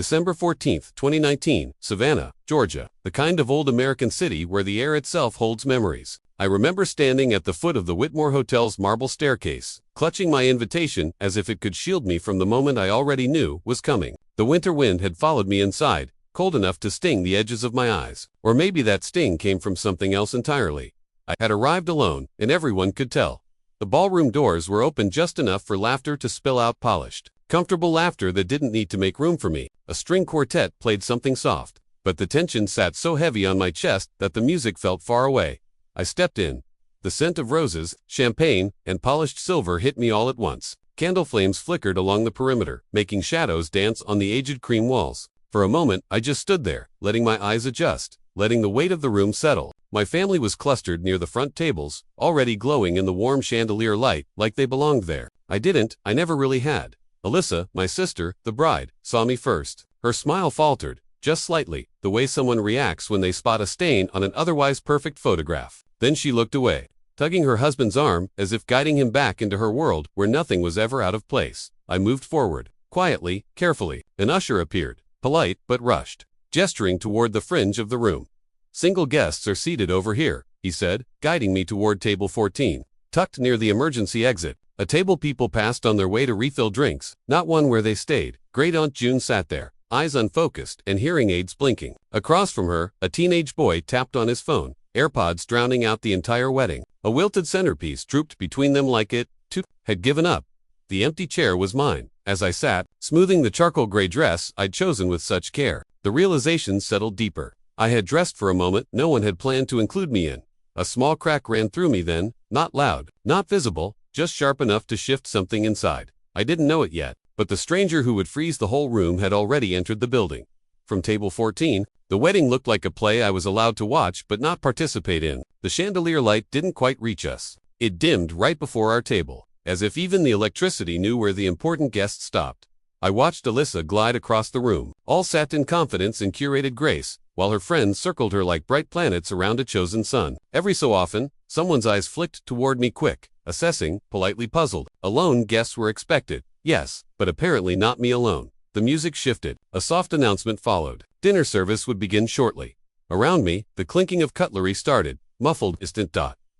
December 14th, 2019, Savannah, Georgia, the kind of old American city where the air itself holds memories. I remember standing at the foot of the Whitmore Hotel's marble staircase, clutching my invitation as if it could shield me from the moment I already knew was coming. The winter wind had followed me inside, cold enough to sting the edges of my eyes. Or maybe that sting came from something else entirely. I had arrived alone, and everyone could tell. The ballroom doors were open just enough for laughter to spill out polished, comfortable laughter that didn't need to make room for me. A string quartet played something soft, but the tension sat so heavy on my chest that the music felt far away. I stepped in. The scent of roses, champagne, and polished silver hit me all at once. Candle flames flickered along the perimeter, making shadows dance on the aged cream walls. For a moment, I just stood there, letting my eyes adjust, letting the weight of the room settle. My family was clustered near the front tables, already glowing in the warm chandelier light like they belonged there. I never really had. Alyssa, my sister, the bride, saw me first. Her smile faltered, just slightly, the way someone reacts when they spot a stain on an otherwise perfect photograph. Then she looked away, tugging her husband's arm as if guiding him back into her world where nothing was ever out of place. I moved forward, quietly, carefully. An usher appeared, polite but rushed, gesturing toward the fringe of the room. "Single guests are seated over here," he said, guiding me toward table 14, tucked near the emergency exit. A table people passed on their way to refill drinks, not one where they stayed. Great Aunt June sat there, eyes unfocused and hearing aids blinking. Across from her, a teenage boy tapped on his phone, AirPods drowning out the entire wedding. A wilted centerpiece drooped between them like it, too, had given up. The empty chair was mine. As I sat, smoothing the charcoal gray dress I'd chosen with such care, the realization settled deeper. I had dressed for a moment no one had planned to include me in. A small crack ran through me then, not loud, not visible, just sharp enough to shift something inside. I didn't know it yet, but the stranger who would freeze the whole room had already entered the building. From table 14, the wedding looked like a play I was allowed to watch but not participate in. The chandelier light didn't quite reach us. It dimmed right before our table, as if even the electricity knew where the important guests stopped. I watched Alyssa glide across the room, all sat in confidence and curated grace, while her friends circled her like bright planets around a chosen sun. Every so often, someone's eyes flicked toward me quick, assessing, politely puzzled. Alone guests were expected, yes, but apparently not me alone. The music shifted. A soft announcement followed. Dinner service would begin shortly. Around me, the clinking of cutlery started, muffled, distant.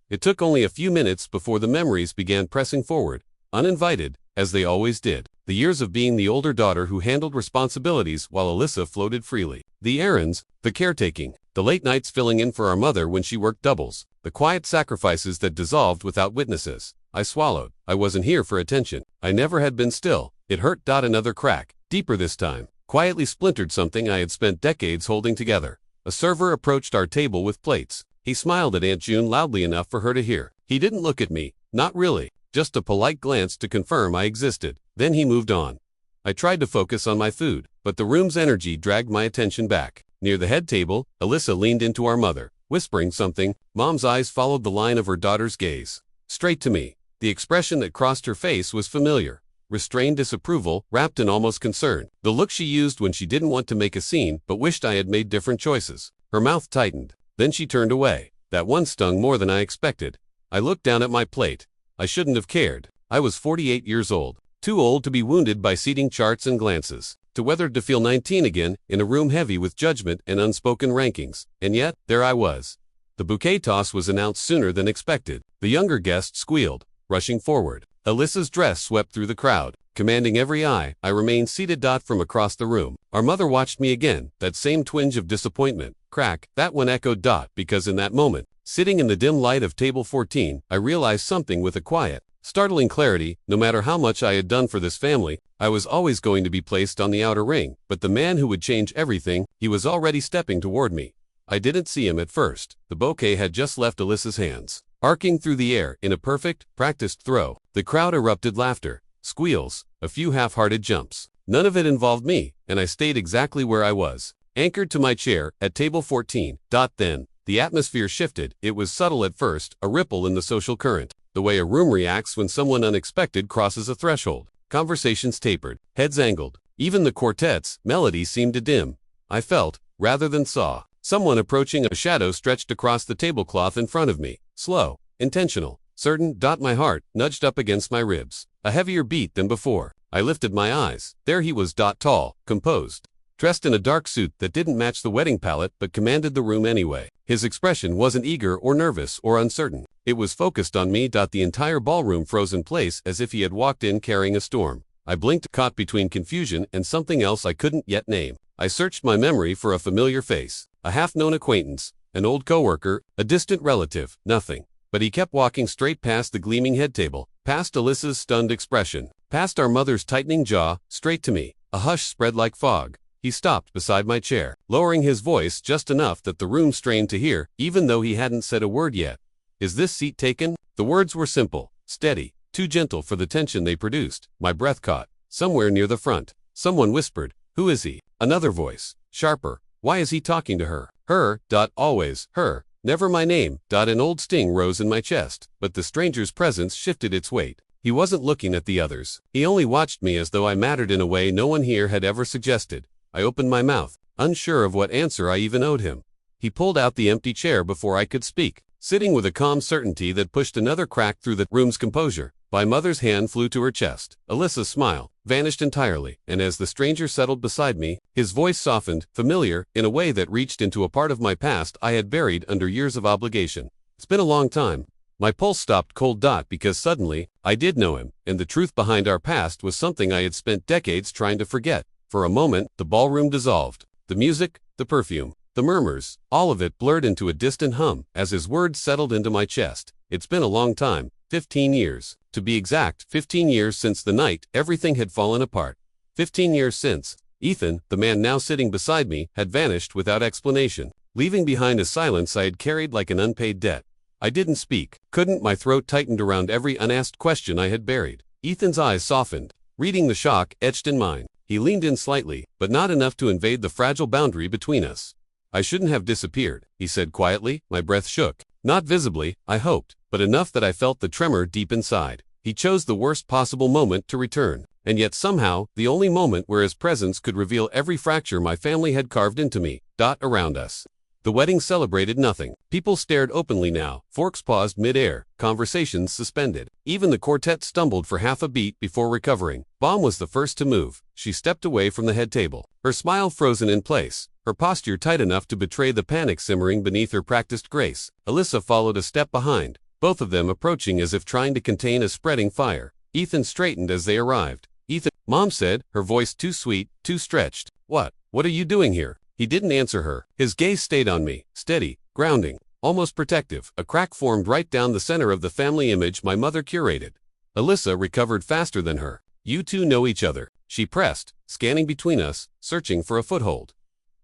It took only a few minutes before the memories began pressing forward, uninvited, as they always did. The years of being the older daughter who handled responsibilities while Alyssa floated freely. The errands, the caretaking, the late nights filling in for our mother when she worked doubles, the quiet sacrifices that dissolved without witnesses. I swallowed. I wasn't here for attention. I never had been still. It hurt. Another crack, deeper this time, quietly splintered something I had spent decades holding together. A server approached our table with plates. He smiled at Aunt June loudly enough for her to hear. He didn't look at me, not really, just a polite glance to confirm I existed. Then he moved on. I tried to focus on my food, but the room's energy dragged my attention back. Near the head table, Alyssa leaned into our mother, whispering something. Mom's eyes followed the line of her daughter's gaze, straight to me. The expression that crossed her face was familiar. Restrained disapproval, wrapped in almost concern. The look she used when she didn't want to make a scene but wished I had made different choices. Her mouth tightened. Then she turned away. That one stung more than I expected. I looked down at my plate. I shouldn't have cared. I was 48 years old. Too old to be wounded by seating charts and glances. Too weathered to feel 19 again, in a room heavy with judgment and unspoken rankings. And yet, there I was. The bouquet toss was announced sooner than expected. The younger guest squealed, rushing forward. Alyssa's dress swept through the crowd, commanding every eye. I remained seated. From across the room, our mother watched me again, that same twinge of disappointment. Crack, that one echoed. Because in that moment, sitting in the dim light of table 14, I realized something with a quiet, startling clarity. No matter how much I had done for this family, I was always going to be placed on the outer ring. But the man who would change everything, he was already stepping toward me. I didn't see him at first. The bouquet had just left Alyssa's hands, arcing through the air in a perfect, practiced throw. The crowd erupted laughter, squeals, a few half-hearted jumps. None of it involved me, and I stayed exactly where I was, anchored to my chair at table 14. Then, the atmosphere shifted. It was subtle at first, a ripple in the social current, the way a room reacts when someone unexpected crosses a threshold. Conversations tapered, heads angled. Even the quartet's melody seemed to dim. I felt, rather than saw, someone approaching. A shadow stretched across the tablecloth in front of me, slow, intentional, certain. My heart nudged up against my ribs, a heavier beat than before. I lifted my eyes. There he was. Tall, composed, dressed in a dark suit that didn't match the wedding palette but commanded the room anyway. His expression wasn't eager or nervous or uncertain. It was focused on me. The entire ballroom froze in place as if he had walked in carrying a storm. I blinked, caught between confusion and something else I couldn't yet name. I searched my memory for a familiar face, a half-known acquaintance, an old coworker, a distant relative, nothing. But he kept walking straight past the gleaming head table, past Alyssa's stunned expression, past our mother's tightening jaw, straight to me. A hush spread like fog. He stopped beside my chair, lowering his voice just enough that the room strained to hear, even though he hadn't said a word yet. "Is this seat taken?" The words were simple, steady, too gentle for the tension they produced. My breath caught. Somewhere near the front, someone whispered, "Who is he?" Another voice, sharper, "Why is he talking to her?" Her, always, her, never my name. An old sting rose in my chest, but the stranger's presence shifted its weight. He wasn't looking at the others. He only watched me as though I mattered in a way no one here had ever suggested. I opened my mouth, unsure of what answer I even owed him. He pulled out the empty chair before I could speak, sitting with a calm certainty that pushed another crack through the room's composure. My mother's hand flew to her chest. Alyssa's smile vanished entirely, and as the stranger settled beside me, his voice softened, familiar, in a way that reached into a part of my past I had buried under years of obligation. "It's been a long time." My pulse stopped cold. Because suddenly, I did know him, and the truth behind our past was something I had spent decades trying to forget. For a moment, the ballroom dissolved. The music, the perfume, the murmurs, all of it blurred into a distant hum as his words settled into my chest. "It's been a long time, 15 years. To be exact, 15 years since the night everything had fallen apart. 15 years since Ethan, the man now sitting beside me, had vanished without explanation, leaving behind a silence I had carried like an unpaid debt. I didn't speak, couldn't. My throat tightened around every unasked question I had buried. Ethan's eyes softened, reading the shock etched in mine. He leaned in slightly, but not enough to invade the fragile boundary between us. "I shouldn't have disappeared," he said quietly. My breath shook. Not visibly, I hoped, but enough that I felt the tremor deep inside. He chose the worst possible moment to return, and yet somehow, the only moment where his presence could reveal every fracture my family had carved into me. Around us. The wedding celebrated nothing. People stared openly now, forks paused mid-air, conversations suspended. Even the quartet stumbled for half a beat before recovering. Baum was the first to move. She stepped away from the head table, her smile frozen in place, her posture tight enough to betray the panic simmering beneath her practiced grace. Alyssa followed a step behind, both of them approaching as if trying to contain a spreading fire. Ethan straightened as they arrived. "Ethan," Mom said, her voice too sweet, too stretched. What are you doing here?" He didn't answer her. His gaze stayed on me, steady, grounding, almost protective. A crack formed right down the center of the family image my mother curated. Alyssa recovered faster than her. "You two know each other," she pressed, scanning between us, searching for a foothold.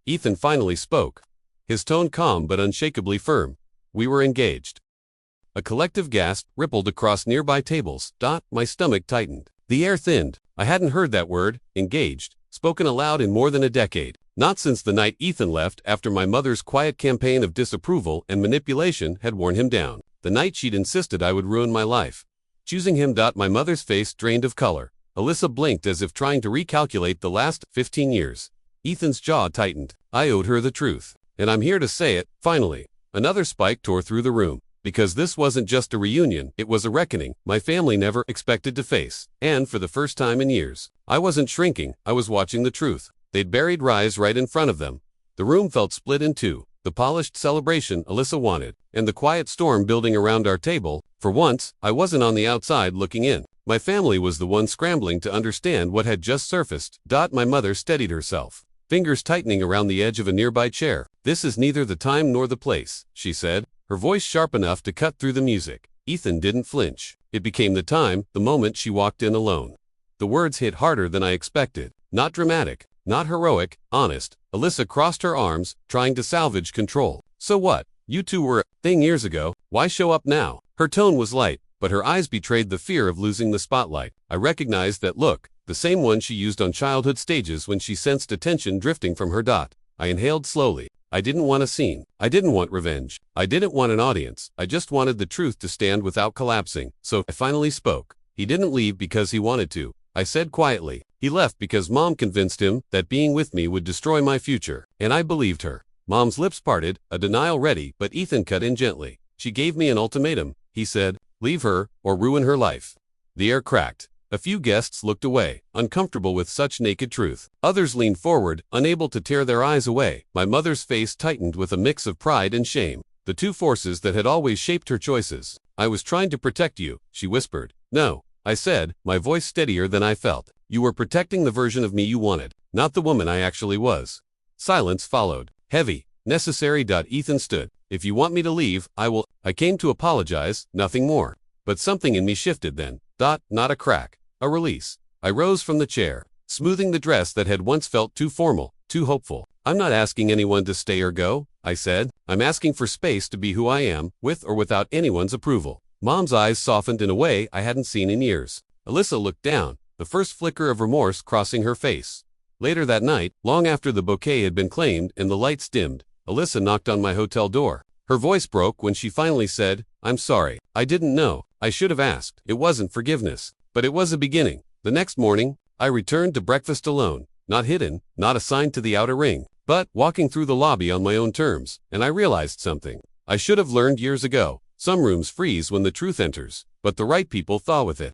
Ethan finally spoke, his tone calm but unshakably firm. "We were engaged." A collective gasp rippled across nearby tables. My stomach tightened. The air thinned. I hadn't heard that word, engaged, spoken aloud in more than a decade. Not since the night Ethan left after my mother's quiet campaign of disapproval and manipulation had worn him down. The night she'd insisted I would ruin my life. Choosing him. My mother's face drained of color. Alyssa blinked as if trying to recalculate the last 15 years. Ethan's jaw tightened. I owed her the truth. And I'm here to say it, finally. Another spike tore through the room. Because this wasn't just a reunion, it was a reckoning my family never expected to face. And for the first time in years, I wasn't shrinking, I was watching the truth. They'd buried rise right in front of them. The room felt split in two. The polished celebration Alyssa wanted, and the quiet storm building around our table. For once, I wasn't on the outside looking in. My family was the one scrambling to understand what had just surfaced. My mother steadied herself, fingers tightening around the edge of a nearby chair. "This is neither the time nor the place," she said, her voice sharp enough to cut through the music. Ethan didn't flinch. It became the time, the moment she walked in alone. The words hit harder than I expected. Not dramatic, not heroic, honest. Alyssa crossed her arms, trying to salvage control. "So what? You two were a thing years ago. Why show up now?" Her tone was light, but her eyes betrayed the fear of losing the spotlight. I recognized that look, the same one she used on childhood stages when she sensed attention drifting from her. I inhaled slowly. I didn't want a scene. I didn't want revenge. I didn't want an audience. I just wanted the truth to stand without collapsing. So I finally spoke. "He didn't leave because he wanted to," I said quietly. "He left because Mom convinced him that being with me would destroy my future." And I believed her. Mom's lips parted, a denial ready, but Ethan cut in gently. "She gave me an ultimatum," he said. "Leave her, or ruin her life." The air cracked. A few guests looked away, uncomfortable with such naked truth. Others leaned forward, unable to tear their eyes away. My mother's face tightened with a mix of pride and shame, the two forces that had always shaped her choices. "I was trying to protect you," she whispered. "No," I said, my voice steadier than I felt. "You were protecting the version of me you wanted, not the woman I actually was." Silence followed. Heavy, necessary. Ethan stood. "If you want me to leave, I will." I came to apologize, nothing more. But something in me shifted then. Not a crack. A release. I rose from the chair, smoothing the dress that had once felt too formal, too hopeful. "I'm not asking anyone to stay or go," I said. "I'm asking for space to be who I am, with or without anyone's approval." Mom's eyes softened in a way I hadn't seen in years. Alyssa looked down, the first flicker of remorse crossing her face. Later that night, long after the bouquet had been claimed and the lights dimmed, Alyssa knocked on my hotel door. Her voice broke when she finally said, "I'm sorry. I didn't know. I should have asked." It wasn't forgiveness, but it was a beginning. The next morning, I returned to breakfast alone, not hidden, not assigned to the outer ring, but walking through the lobby on my own terms, and I realized something I should have learned years ago. Some rooms freeze when the truth enters, but the right people thaw with it.